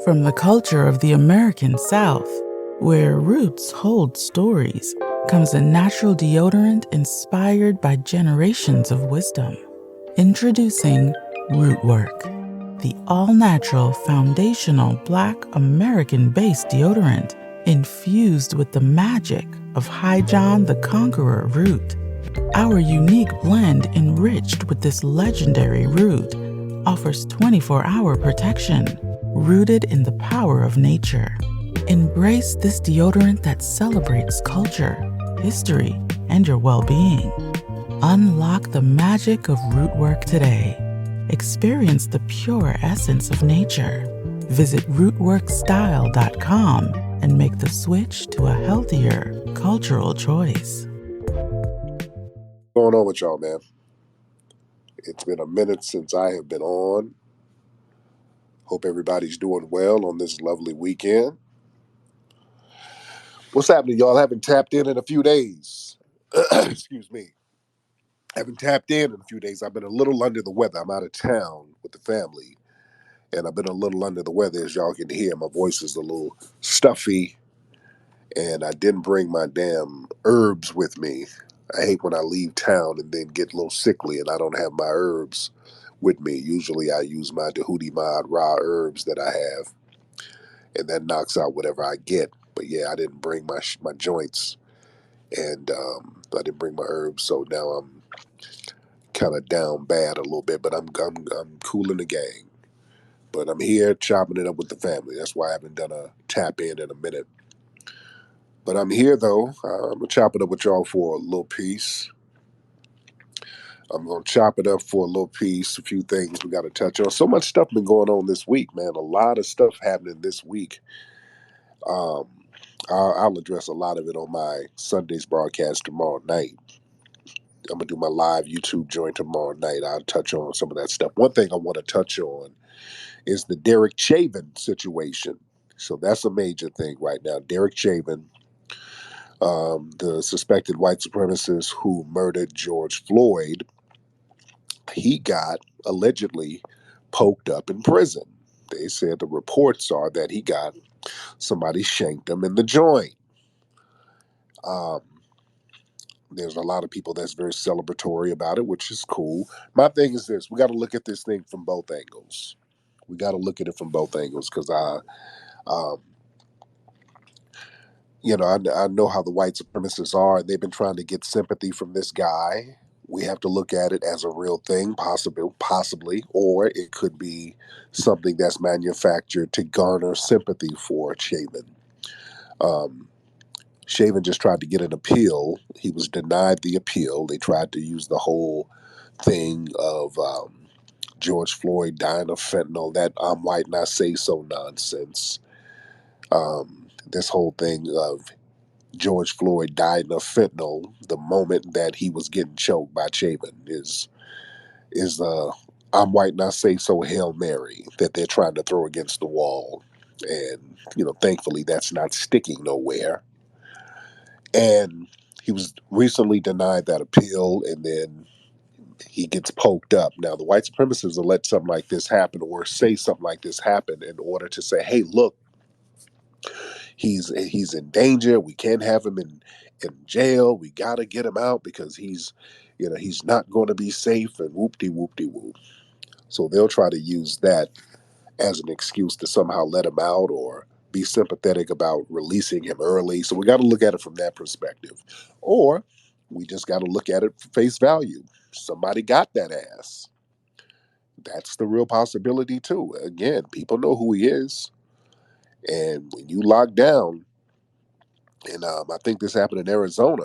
From the culture of the American South, where roots hold stories, comes a natural deodorant inspired by generations of wisdom. Introducing Rootwork, the all-natural foundational Black American-based deodorant infused with the magic of High John the Conqueror root. Our unique blend enriched with this legendary root offers 24-hour protection, rooted in the power of nature. Embrace this deodorant that celebrates culture, history, and your well-being. Unlock the magic of Rootwork today. Experience the pure essence of nature. Visit rootworkstyle.com and make the switch to a healthier, cultural choice. What's going on with y'all, man? It's been a minute since I have been on. Hope everybody's doing well on this lovely weekend. What's happening, y'all? I haven't tapped in a few days. Excuse me. Haven't tapped in a few days. I've been a little under the weather. I'm out of town with the family, and I've been a little under the weather, as y'all can hear. My voice is a little stuffy, and I didn't bring my damn herbs with me. I hate when I leave town and then get a little sickly and I don't have my herbs with me. Usually I use my Tahuti Mod raw herbs that I have, and that knocks out whatever I get. But yeah, I didn't bring my joints, and I didn't bring my herbs, so now I'm kind of down bad a little bit. But I'm cooling the gang. But I'm here chopping it up with the family. That's why I haven't done a tap in a minute. But I'm here though. I'm gonna chop it up with y'all for a little piece. I'm gonna chop it up for a little piece. A few things we got to touch on. So much stuff been going on this week, man. A lot of stuff happening this week. Um, I'll address a lot of it on my Sunday's broadcast tomorrow night. I'm gonna do my live YouTube joint tomorrow night. I'll touch on some of that stuff. One thing I want to touch on is the Derek Chauvin situation. So that's a major thing right now. Derek Chauvin, the suspected white supremacist who murdered George Floyd, he got allegedly poked up in prison. They said the reports are that he got somebody shanked him in the joint. Um, there's a lot of people that's very celebratory about it, which is cool. My thing is this: we got to look at this thing from both angles. We got to look at it from both angles because um, I know how the white supremacists are, and they've been trying to get sympathy from this guy. We have to look at it as a real thing, possibly, or it could be something that's manufactured to garner sympathy for Chauvin. Um, Chauvin just tried to get an appeal. He was denied the appeal. They tried to use the whole thing of George Floyd dying of fentanyl, that I'm white and I say so nonsense. This whole thing of George Floyd died of fentanyl the moment that he was getting choked by Chauvin is I'm white and I say so Hail Mary that they're trying to throw against the wall. And, thankfully that's not sticking nowhere. And he was recently denied that appeal, and then he gets poked up. Now the white supremacists will let something like this happen or say something like this happen in order to say, hey, look, he's in danger. We can't have him in jail. We got to get him out because he's not going to be safe, and whoop. So they'll try to use that as an excuse to somehow let him out or be sympathetic about releasing him early. So we got to look at it from that perspective. Or we just got to look at it for face value. Somebody got that ass. That's the real possibility too. Again, people know who he is. And when you lock down, and I think this happened in Arizona,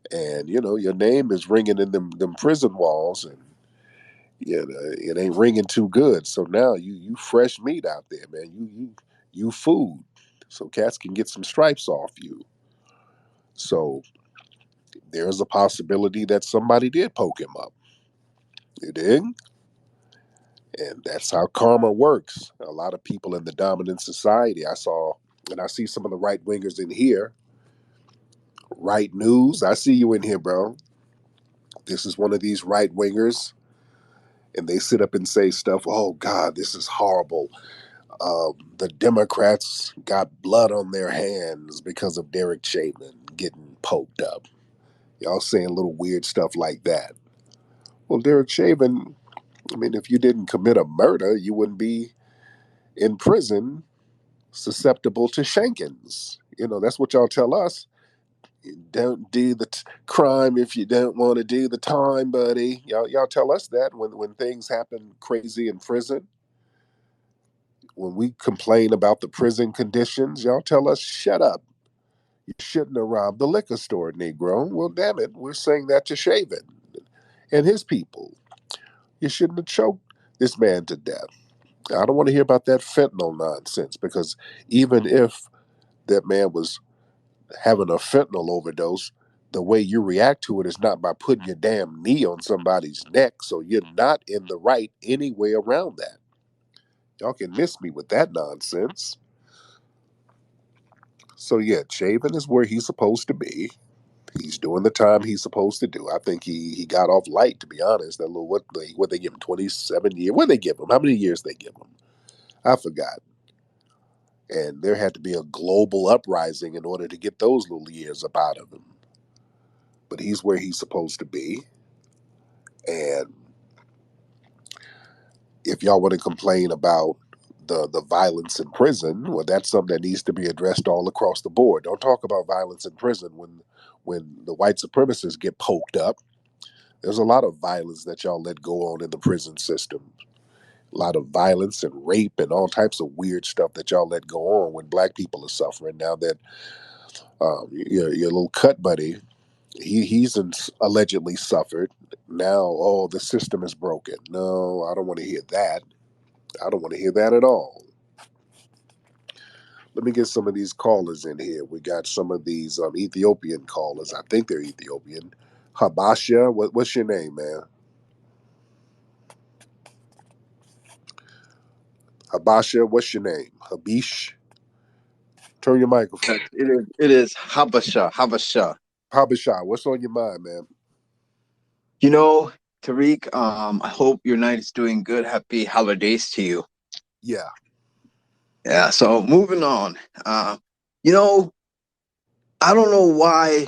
and your name is ringing in them prison walls, and it ain't ringing too good. So now you fresh meat out there, man. You food, so cats can get some stripes off you. So there's a possibility that somebody did poke him up. You dig? And that's how karma works. A lot of people in the dominant society I saw, and I see some of the right wingers in here. Right News, I see you in here, bro. This is one of these right wingers, and they sit up and say stuff. Oh God, this is horrible. The Democrats got blood on their hands because of Derek Chauvin getting poked up. Y'all saying little weird stuff like that. Well, Derek Chauvin, I mean, if you didn't commit a murder, you wouldn't be in prison susceptible to shankings. That's what y'all tell us. Don't do the crime if you don't want to do the time, buddy. Y'all tell us that when things happen crazy in prison. When we complain about the prison conditions, y'all tell us, shut up. You shouldn't have robbed the liquor store, Negro. Well, damn it, we're saying that to Chauvin and his people. You shouldn't have choked this man to death. I don't want to hear about that fentanyl nonsense, because even if that man was having a fentanyl overdose, the way you react to it is not by putting your damn knee on somebody's neck. So you're not in the right any way around that. Y'all can miss me with that nonsense. So yeah, Chauvin is where he's supposed to be. He's doing the time he's supposed to do. I think he got off light, to be honest. That little what they give him, 27 years. What they give him? How many years they give him? I forgot. And there had to be a global uprising in order to get those little years up out of him. But he's where he's supposed to be. And if y'all want to complain about the violence in prison, well, that's something that needs to be addressed all across the board. Don't talk about violence in prison when the white supremacists get poked up. There's a lot of violence that y'all let go on in the prison system. A lot of violence and rape and all types of weird stuff that y'all let go on when black people are suffering. Now that your little cut buddy, he's allegedly suffered. Now, oh, the system is broken. No, I don't want to hear that. I don't want to hear that at all. Let me get some of these callers in here. We got some of these Ethiopian callers. I think they're Ethiopian. Habasha, what's your name, man? Habasha, what's your name? Habish? Turn your microphone. Yes, it is Habasha, Habasha. Habasha, what's on your mind, man? You know, Tariq, I hope your night is doing good. Happy holidays to you. Yeah, Yeah, so moving on. Uh, you know, I don't know why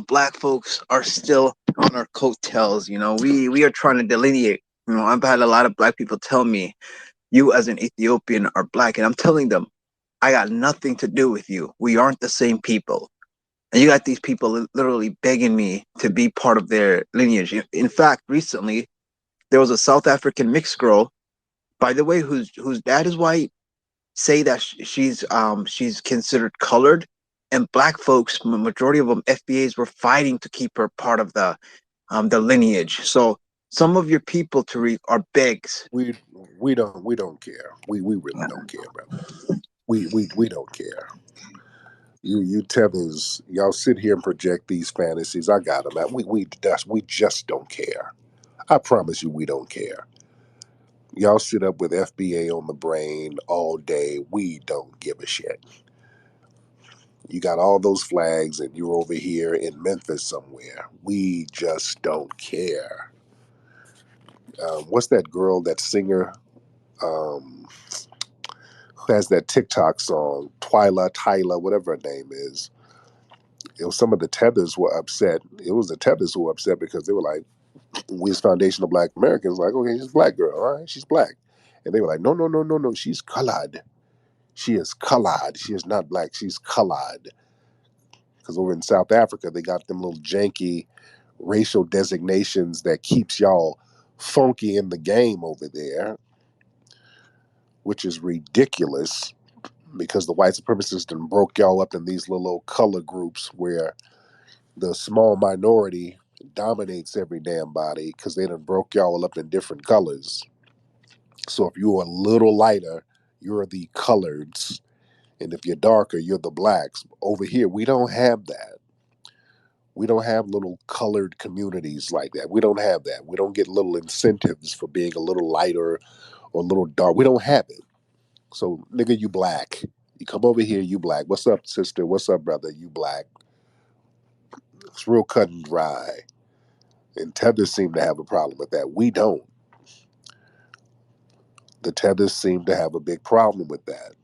black folks are still on our coattails. We are trying to delineate. I've had a lot of black people tell me, you as an Ethiopian are black, and I'm telling them, I got nothing to do with you. We aren't the same people. And you got these people literally begging me to be part of their lineage. In fact, recently there was a South African mixed girl, by the way, whose dad is white, say that she's considered colored, and black folks, majority of them FBAs, were fighting to keep her part of the lineage. So some of your people, Tariq, are begs. we we don't care. We really don't care, brother. We don't care. You tethers, y'all sit here and project these fantasies. I got them. We just don't care. I promise you, we don't care. Y'all sit up with FBA on the brain all day. We don't give a shit. You got all those flags, and you're over here in Memphis somewhere. We just don't care. What's that girl, that singer, um, who has that TikTok song, Tyler, whatever her name is? It was some of the tethers were upset. It was the tethers who were upset because they were like, we as foundational black Americans, like, okay, she's a black girl, all right, she's black. And they were like, no, no, no, no, no, she's colored. She is colored. She is not black, she's colored. Because over in South Africa, they got them little janky racial designations that keeps y'all funky in the game over there, which is ridiculous because the white supremacists done broke y'all up in these little color groups where the small minority dominates every damn body because they done broke y'all up in different colors. So if you're a little lighter, you're the coloreds. And if you're darker, you're the blacks. Over here, we don't have that. We don't have little colored communities like that. We don't have that. We don't get little incentives for being a little lighter or a little dark. We don't have it. So, nigga, you black. You come over here, you black. What's up, sister? What's up, brother? You black. It's real cut and dry. And tethers seem to have a problem with that. We don't. The tethers seem to have a big problem with that.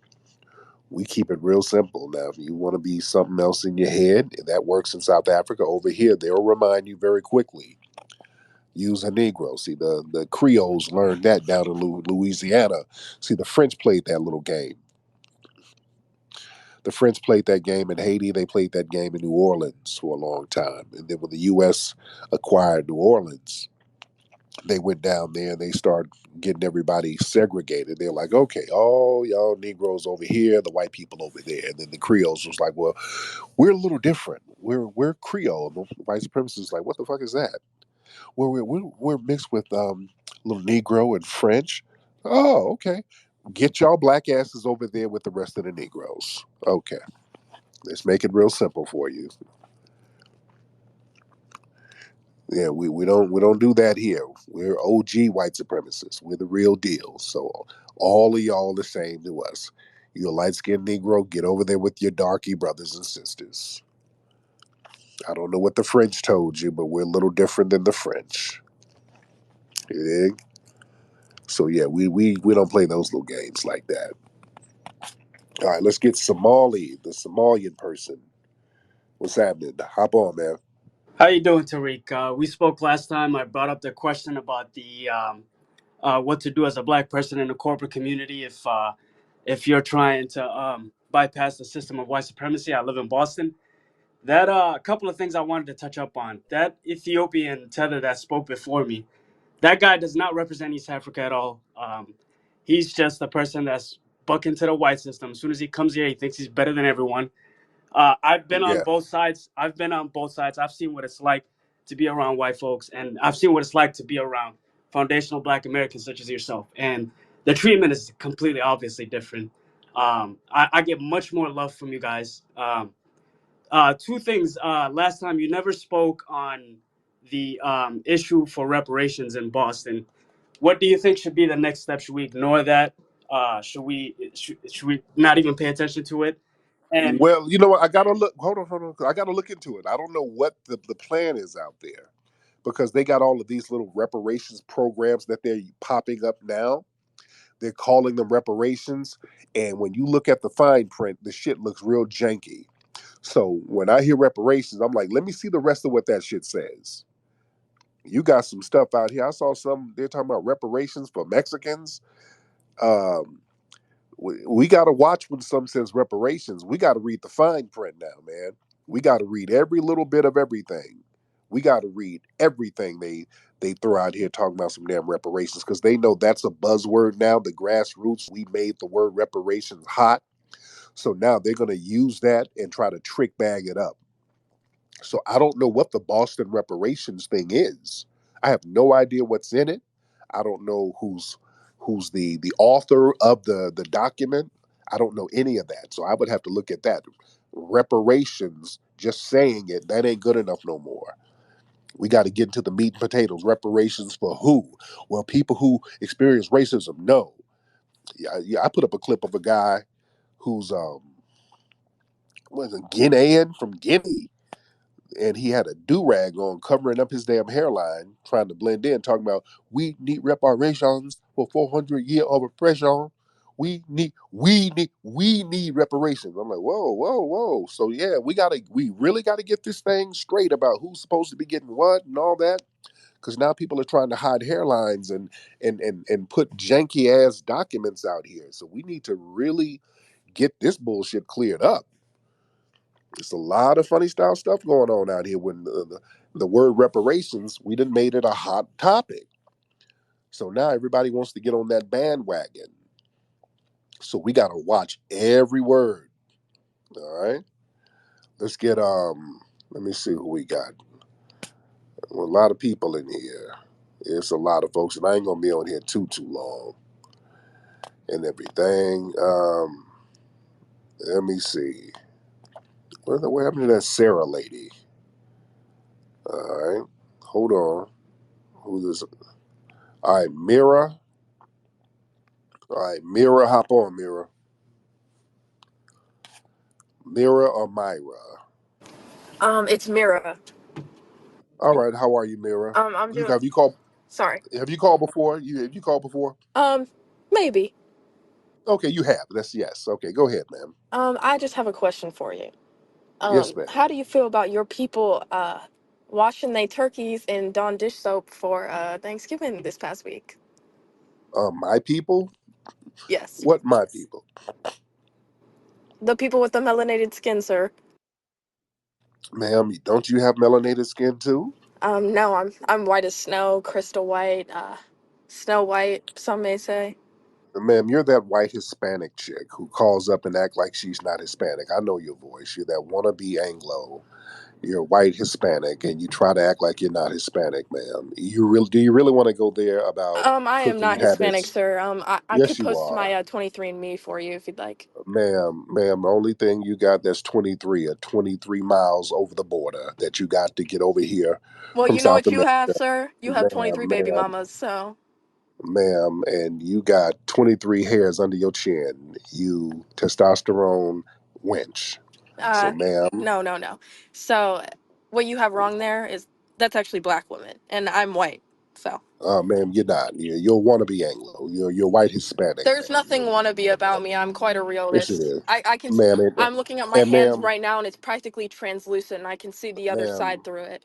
We keep it real simple. Now, if you want to be something else in your head, that works in South Africa. Over here, they'll remind you very quickly. Use a Negro. See, the Creoles learned that down in Louisiana. See, the French played that little game. The French played that game in Haiti. They played that game in New Orleans for a long time. And then when the U.S. acquired New Orleans, they went down there and they started getting everybody segregated. They're like, okay, all y'all Negroes over here, the white people over there. And then the Creoles was like, well, we're a little different. We're Creole. And the white supremacists like, what the fuck is that? Well, we're mixed with little Negro and French. Oh, okay. Get y'all black asses over there with the rest of the Negroes. Okay. Let's make it real simple for you. Yeah, we don't do that here. We're OG white supremacists. We're the real deal. So all of y'all the same to us. You're a light skinned Negro, get over there with your darky brothers and sisters. I don't know what the French told you, but we're a little different than the French. You dig? So yeah, we don't play those little games like that. All right, let's get Somali, the Somalian person. What's happening? Hop on, man. How you doing, Tariq? We spoke last time. I brought up the question about the what to do as a black person in the corporate community if you're trying to bypass the system of white supremacy. I live in Boston. That a couple of things I wanted to touch up on. That Ethiopian tether that spoke before me, that guy does not represent East Africa at all. He's just a person that's bucking to the white system. As soon as he comes here, he thinks he's better than everyone. I've been on Yeah. both sides. I've seen what it's like to be around white folks, and I've seen what it's like to be around foundational Black Americans such as yourself. And the treatment is completely, obviously different. I get much more love from you guys. Two things. Last time you never spoke on the issue for reparations in Boston. What do you think should be the next step? Should we ignore that? Should we not even pay attention to it? And Well, you know what? I gotta look. Hold on. I gotta look into it. I don't know what the plan is out there because they got all of these little reparations programs that they're popping up now. They're calling them reparations, and when you look at the fine print, the shit looks real janky. So when I hear reparations, I'm like, let me see the rest of what that shit says. You got some stuff out here. I saw some. They're talking about reparations for Mexicans. Um, we got to watch when some says reparations. We got to read the fine print now, man. We got to read every little bit of everything. We got to read everything they throw out here talking about some damn reparations because they know that's a buzzword now. The grassroots, we made the word reparations hot, so now they're going to use that and try to trick bag it up. So I don't know what the Boston reparations thing is. I have no idea what's in it. I don't know who's the author of the document. I don't know any of that. So I would have to look at that. Reparations, just saying it, that ain't good enough no more. We got to get into the meat and potatoes. Reparations for who? Well, people who experience racism. No. Yeah, I put up a clip of a guy who's was a Guinean from Guinea, and he had a do rag on covering up his damn hairline, trying to blend in, talking about we need reparations for 400 years of oppression. We need reparations. I'm like, whoa. So yeah, we really gotta get this thing straight about who's supposed to be getting what and all that. Because now people are trying to hide hairlines and put janky ass documents out here. So we need to really get this bullshit cleared up. It's a lot of funny style stuff going on out here. When the word reparations, we done made it a hot topic. So now everybody wants to get on that bandwagon. So we got to watch every word. All right. Let's get Let me see who we got. Well, a lot of people in here. It's a lot of folks, and I ain't gonna be on here too long and everything. Let me see. What happened to that Sarah lady? All right. Hold on. Who's this? All right, Mira. All right, Mira, hop on, Mira. Mira or Myra? It's Mira. All right, how are you, Mira? I'm You doing. have you called? Sorry. Have you called before? Have you called before? Maybe. Okay, you have. That's yes. Okay, go ahead, ma'am. I just have a question for you. Yes, ma'am. How do you feel about your people washing their turkeys in Dawn dish soap for Thanksgiving this past week? My people. Yes. What my people? The people with the melanated skin, sir. Ma'am, don't you have melanated skin too? No, I'm white as snow, crystal white, snow white, some may say. Ma'am, you're that white Hispanic chick who calls up and act like she's not Hispanic. I know your voice. You're that wannabe Anglo. You're white Hispanic, and you try to act like you're not Hispanic, ma'am. Do you really want to go there about I am cooking not Hispanic, habits? sir. I Yes, could you post are, my 23andMe for you if you'd like. ma'am. The only thing you got that's 23 or 23 miles over the border that you got to get over here Well, from you know South what you America, have, sir? You have ma'am, 23 baby ma'am, mamas, so. ma'am, and you got 23 hairs under your chin. You testosterone wench. So, Uh, ma'am, no, no, no. So, what you have wrong there is that's actually black women, and I'm white. So, ma'am, you're not. You're a wannabe Anglo. You're white Hispanic, there's ma'am. nothing wannabe about me. I'm quite a Yes, it realist. is, I can. ma'am. I'm looking at my And hands ma'am, right now, and it's practically translucent, and I can see the other ma'am, side through it.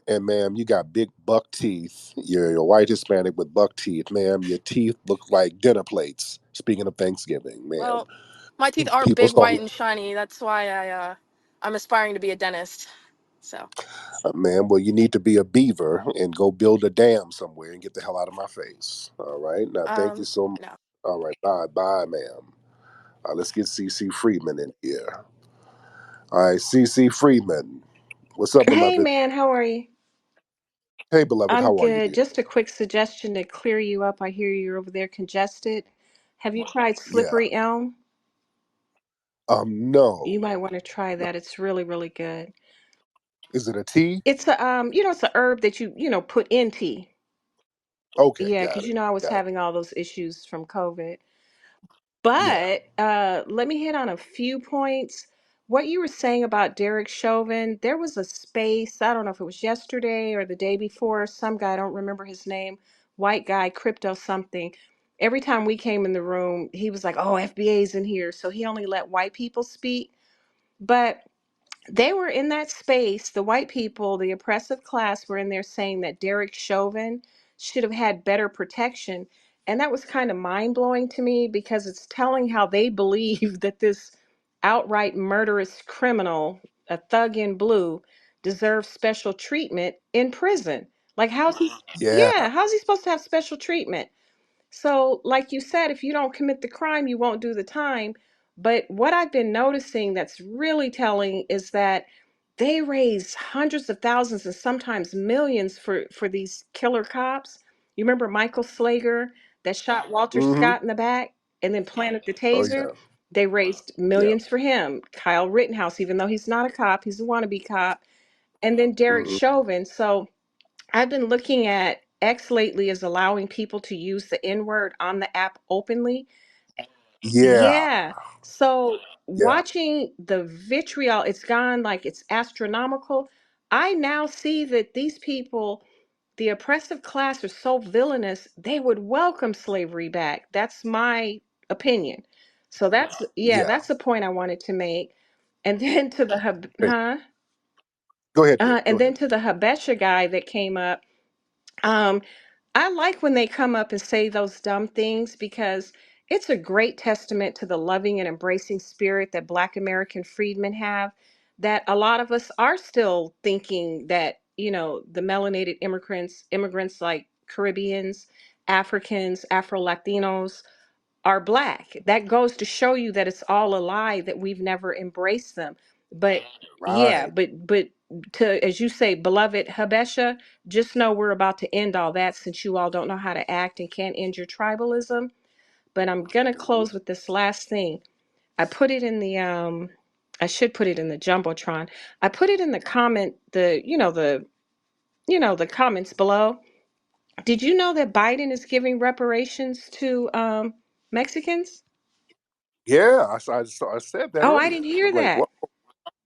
and ma'am, you got big buck teeth. You're white Hispanic with buck teeth, ma'am. Your teeth look like dinner plates. Speaking of Thanksgiving, ma'am, Well, my teeth are people big, start, white, and shiny. That's why I'm aspiring to be a dentist. So, ma'am. Well, you need to be a beaver and go build a dam somewhere and get the hell out of my face. All right. Now, thank you so much. no. All right. Bye, ma'am. Let's get CC Freeman in here. All right, CC Freeman. What's up, Hey beloved? man, how are you? Hey, beloved. I'm How are you, good. dear? Just a quick suggestion to clear you up. I hear you're over there congested. Have you tried Yeah. slippery elm? No. You might want to try No. that. It's really, really good. Is it a tea? It's a it's a herb that you put in tea. Okay, Yeah, got because it. I was Got it. having all those issues from COVID. Yeah. But let me hit on a few points. What you were saying about Derek Chauvin, there was a space, I don't know if it was yesterday or the day before, some guy, I don't remember his name, white guy, crypto something. Every time we came in the room, he was like, oh, FBA's in here. So he only let white people speak. But they were in that space, the white people, the oppressive class were in there saying that Derek Chauvin should have had better protection. And that was kind of mind blowing to me because it's telling how they believe that this outright murderous criminal, a thug in blue, deserves special treatment in prison. Like, how's he? Yeah. Yeah, how's he supposed to have special treatment? So, like you said, if you don't commit the crime, you won't do the time. But what I've been noticing that's really telling is that they raise hundreds of thousands and sometimes millions for these killer cops. You remember Michael Slager that shot Walter Mm-hmm. Scott in the back and then planted the Oh taser? yeah. They raised Yeah. millions for him. Kyle Rittenhouse, even though he's not a cop, he's a wannabe cop. And then Derek Mm-hmm. Chauvin. So I've been looking at X lately as allowing people to use the N word on the app openly. Yeah. Yeah. So Yeah. watching the vitriol, it's gone like it's astronomical. I now see that these people, the oppressive class, are so villainous, they would welcome slavery back. That's my opinion. So yeah, Yeah. that's the point I wanted to make. And then to the, Hey, go ahead, dear. and Go then ahead. to the Habesha guy that came up. Um, I like when they come up and say those dumb things because it's a great testament to the loving and embracing spirit that Black American freedmen have. That a lot of us are still thinking that, the melanated immigrants like Caribbeans, Africans, Afro Latinos, are black. That goes to show you that it's all a lie, that we've never embraced them. But yeah, Right. but to, as you say, beloved Habesha, just know we're about to end all that since you all don't know how to act and can't end your tribalism. But I'm gonna Mm-hmm. close with this last thing. I put it in the I should put it in the Jumbotron. I put it in the comment, the comments below. Did you know that Biden is giving reparations to Mexicans? Yeah. I said that Oh, I earlier. didn't hear I'm like, that. what?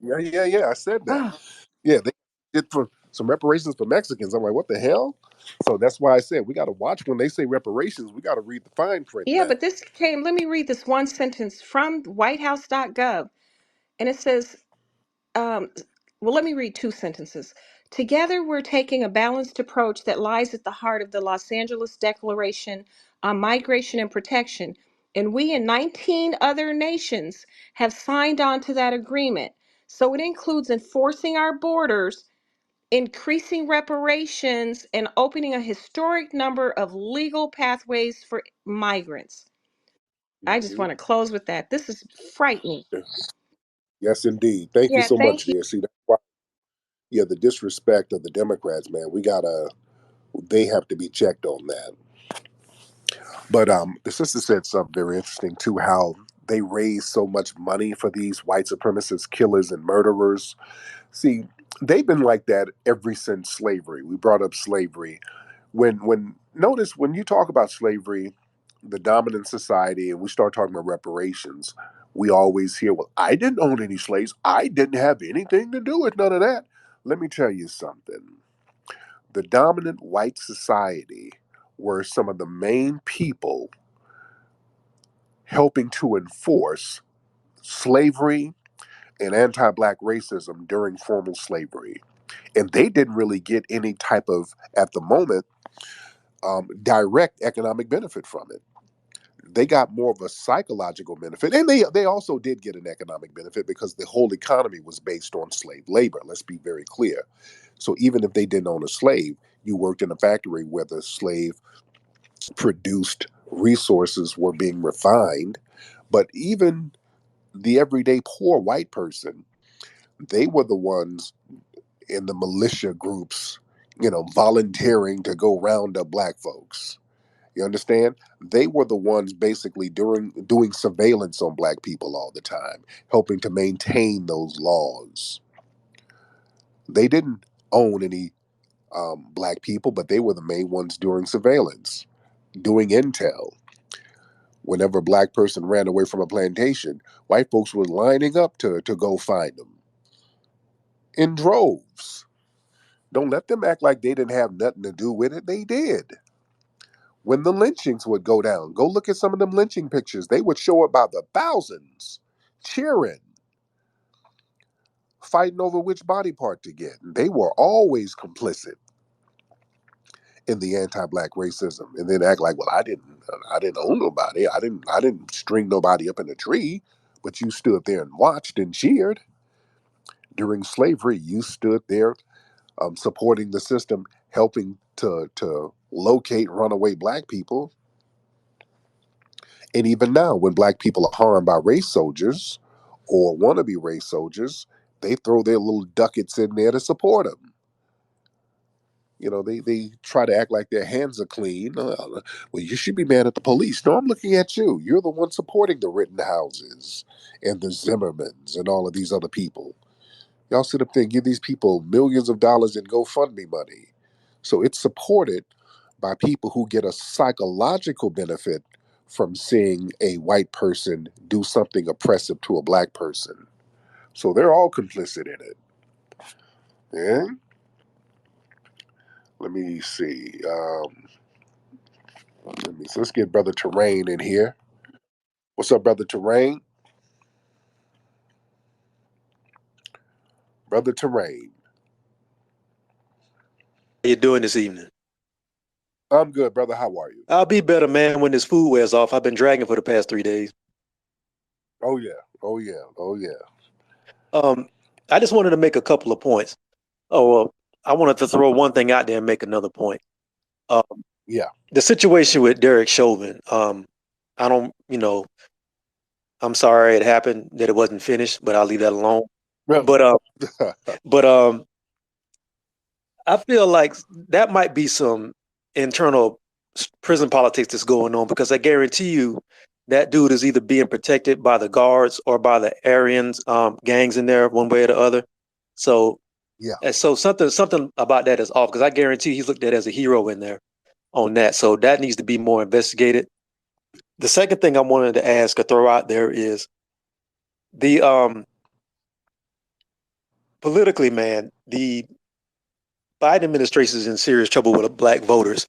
Yeah. I said that. Oh, Yeah. They did for. some reparations for Mexicans. I'm like, what the hell? So that's why I said we got to watch when they say reparations. We got to read the fine print Yeah, now. but this came, let me read this one sentence from whitehouse.gov. And it says, um, well, let me read two sentences. Together, we're taking a balanced approach that lies at the heart of the Los Angeles Declaration on Migration and Protection. And we and 19 other nations have signed on to that agreement. So it includes enforcing our borders, increasing reparations, and opening a historic number of legal pathways for migrants. I just Mhm. want to close with that. This is frightening. Yes, indeed. Thank you Yeah, so much, thank you. dear. See, that's why, yeah, the disrespect of the Democrats, man. They have to be checked on that. But the sister said something very interesting too. How they raise so much money for these white supremacist killers and murderers. See, they've been like that ever since slavery. We brought up slavery. When notice when you talk about slavery, the dominant society, and we start talking about reparations, we always hear, well, I didn't own any slaves. I didn't have anything to do with none of that. Let me tell you something. The dominant white society were some of the main people helping to enforce slavery and anti black racism during formal slavery. And they didn't really get any type of, at the moment, direct economic benefit from it. They got more of a psychological benefit. And they also did get an economic benefit because the whole economy was based on slave labor. Let's be very clear. So even if they didn't own a slave, you worked in a factory where the slave produced resources were being refined. But even the everyday poor white person, they were the ones in the militia groups, volunteering to go round up black folks. You understand? They were the ones basically doing surveillance on black people all the time, helping to maintain those laws. They didn't own any black people, but they were the main ones doing surveillance, doing intel. Whenever a black person ran away from a plantation, white folks were lining up to go find them in droves. Don't let them act like they didn't have nothing to do with it. They did. When the lynchings would go down, go look at some of them lynching pictures. They would show up by the thousands, cheering, fighting over which body part to get. And they were always complicit in the anti-black racism, and then act like, well, I didn't own nobody. I didn't string nobody up in a tree, but you stood there and watched and cheered. During slavery, you stood there supporting the system, helping to locate runaway black people. And even now, when black people are harmed by race soldiers or wannabe race soldiers, they throw their little ducats in there to support them. They try to act like their hands are clean. Well, you should be mad at the police. No, I'm looking at you. You're the one supporting the Rittenhouses and the Zimmermans and all of these other people. Y'all sit up there and give these people millions of dollars in GoFundMe money. So it's supported by people who get a psychological benefit from seeing a white person do something oppressive to a black person. So they're all complicit in it. Yeah. Let me see. Let's get Brother Terrain in here. What's up, Brother Terrain? Brother Terrain. You doing this evening? I'm good, brother. How are you? I'll be better, man, when this food wears off. I've been dragging for the past 3 days. Oh yeah. Oh yeah. Oh yeah. Um, I just wanted to make a couple of points. Oh, well, I wanted to throw one thing out there and make another point. Um, Yeah. the situation with Derek Chauvin. I don't, I'm sorry it happened that it wasn't finished, but I'll leave that alone. Really? But but I feel like that might be some internal prison politics that's going on because I guarantee you that dude is either being protected by the guards or by the Aryans gangs in there one way or the other. So Yeah. so something about that is off because I guarantee he's looked at as a hero in there on that. So that needs to be more investigated. The second thing I wanted to ask or throw out there is the politically, man, the Biden administration is in serious trouble with black voters.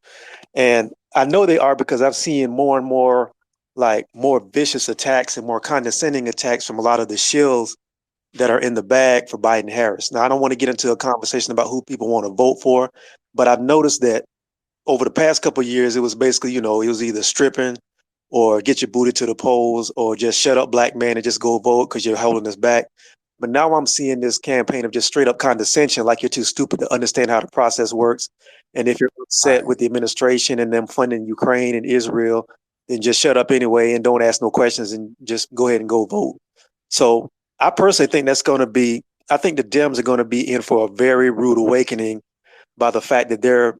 And I know they are because I've seen more and more like more vicious attacks and more condescending attacks from a lot of the shills that are in the bag for Biden Harris. Now, I don't want to get into a conversation about who people want to vote for, but I've noticed that over the past couple of years, it was basically, it was either stripping or get your booty to the polls or just shut up, black man, and just go vote because you're holding us back. But now I'm seeing this campaign of just straight up condescension, like you're too stupid to understand how the process works. And if you're upset with the administration and them funding Ukraine and Israel, then just shut up anyway and don't ask no questions and just go ahead and go vote. So I personally think I think the Dems are going to be in for a very rude awakening by the fact that the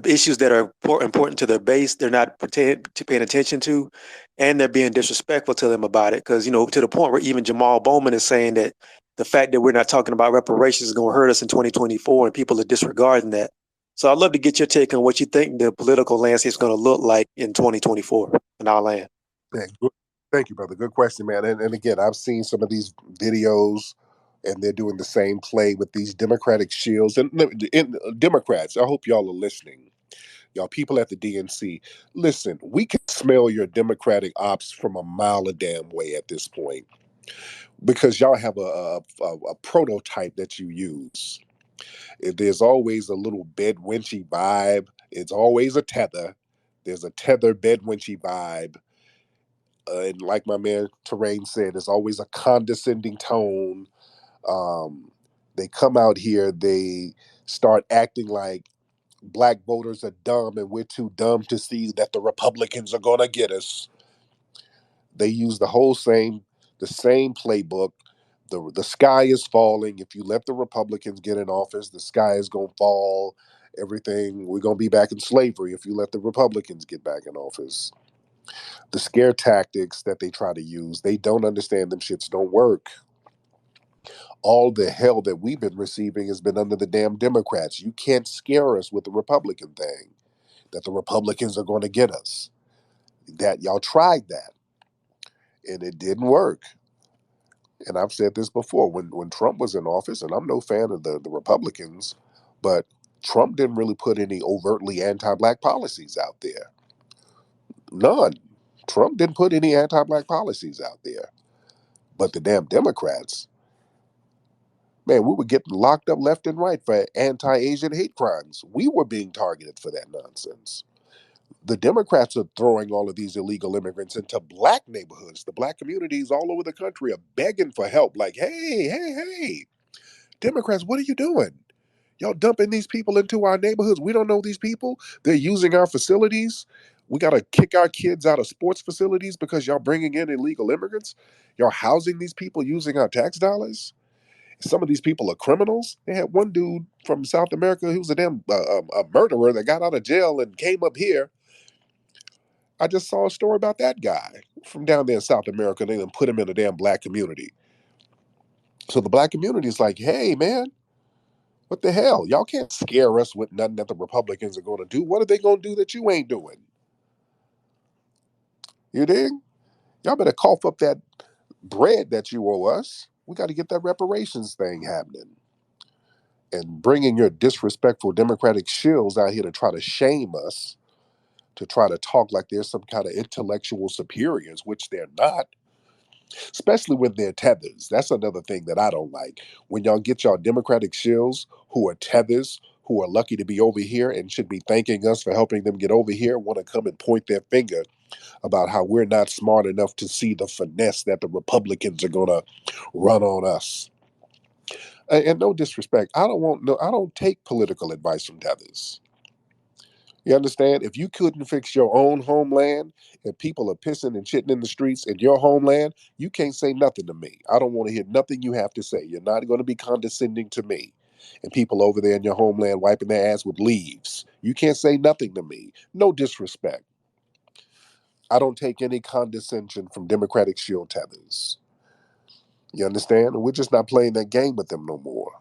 issues that are important to their base, they're not paying attention to, and they're being disrespectful to them about it. Because, to the point where even Jamal Bowman is saying that the fact that we're not talking about reparations is going to hurt us in 2024, and people are disregarding that. So I'd love to get your take on what you think the political landscape is going to look like in 2024 in our land. Thank you, brother. Good question, man. And again, I've seen some of these videos, and they're doing the same play with these Democratic shields. And Democrats, I hope y'all are listening. Y'all people at the DNC, listen, we can smell your Democratic ops from a mile a damn way at this point because y'all have a prototype that you use. There's always a little bedwinchy vibe. It's always a tether. There's a tether bedwinchy vibe. And like my man Terrain said, there's always a condescending tone. Um, they come out here, they start acting like black voters are dumb and we're too dumb to see that the Republicans are going to get us. They use the same playbook. The sky is falling. If you let the Republicans get in office, the sky is going to fall. Everything, we're going to be back in slavery if you let the Republicans get back in office. The scare tactics that they try to use, they don't understand them shits don't work. All the hell that we've been receiving has been under the damn Democrats. You can't scare us with the Republican thing, that the Republicans are going to get us. That y'all tried that and it didn't work. And I've said this before when Trump was in office, and I'm no fan of the Republicans, but Trump didn't really put any overtly anti-black policies out there. None. Trump didn't put any anti-black policies out there. But the damn Democrats, man, we were getting locked up left and right for anti-Asian hate crimes. We were being targeted for that nonsense. The Democrats are throwing all of these illegal immigrants into black neighborhoods. The black communities all over the country are begging for help. Like, hey, Democrats, what are you doing? Y'all dumping these people into our neighborhoods. We don't know these people. They're using our facilities. We got to kick our kids out of sports facilities because y'all bringing in illegal immigrants. Y'all housing these people using our tax dollars. Some of these people are criminals. They had one dude from South America who was a damn a murderer that got out of jail and came up here. I just saw a story about that guy from down there in South America. They done put him in a damn black community. So the black community is like, hey, man, what the hell? Y'all can't scare us with nothing that the Republicans are going to do. What are they going to do that you ain't doing? You dig? Y'all better cough up that bread that you owe us. We got to get that reparations thing happening. And bringing your disrespectful Democratic shills out here to try to shame us, to try to talk like they're some kind of intellectual superiors, which they're not, especially when they're tethers. That's another thing that I don't like. When y'all get y'all Democratic shills who are tethers, who are lucky to be over here and should be thanking us for helping them get over here, want to come and point their finger about how we're not smart enough to see the finesse that the Republicans are going to run on us. And no disrespect, I don't take political advice from tethers. You understand? If you couldn't fix your own homeland and people are pissing and shitting in the streets in your homeland, you can't say nothing to me. I don't want to hear nothing you have to say. You're not going to be condescending to me. And people over there in your homeland wiping their ass with leaves. You can't say nothing to me. No disrespect. I don't take any condescension from Democratic shield tethers. You understand? And we're just not playing that game with them no more.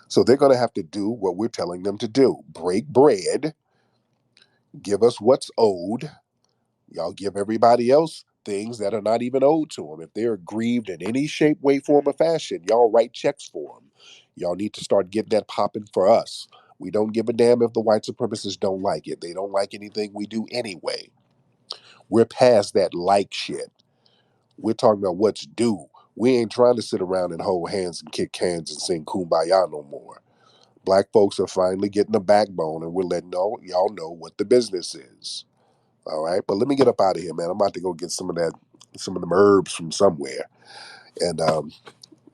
So they're going to have to do what we're telling them to do: break bread, give us what's owed. Y'all give everybody else things that are not even owed to them. If they're aggrieved in any shape, way, form, or fashion, y'all write checks for them. Y'all need to start getting that popping for us. We don't give a damn if the white supremacists don't like it. They don't like anything we do anyway. We're past that like shit. We're talking about what's due. We ain't trying to sit around and hold hands and kick cans and sing kumbaya no more. Black folks are finally getting a backbone, and we're letting y'all know what the business is. All right, but let me get up out of here, man. I'm about to go get some of them herbs from somewhere, and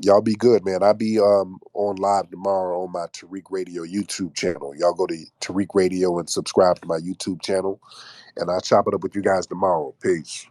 y'all be good, man. I'll be on live tomorrow on my Tariq Radio YouTube channel. Y'all go to Tariq Radio and subscribe to my YouTube channel, and I'll chop it up with you guys tomorrow. Peace.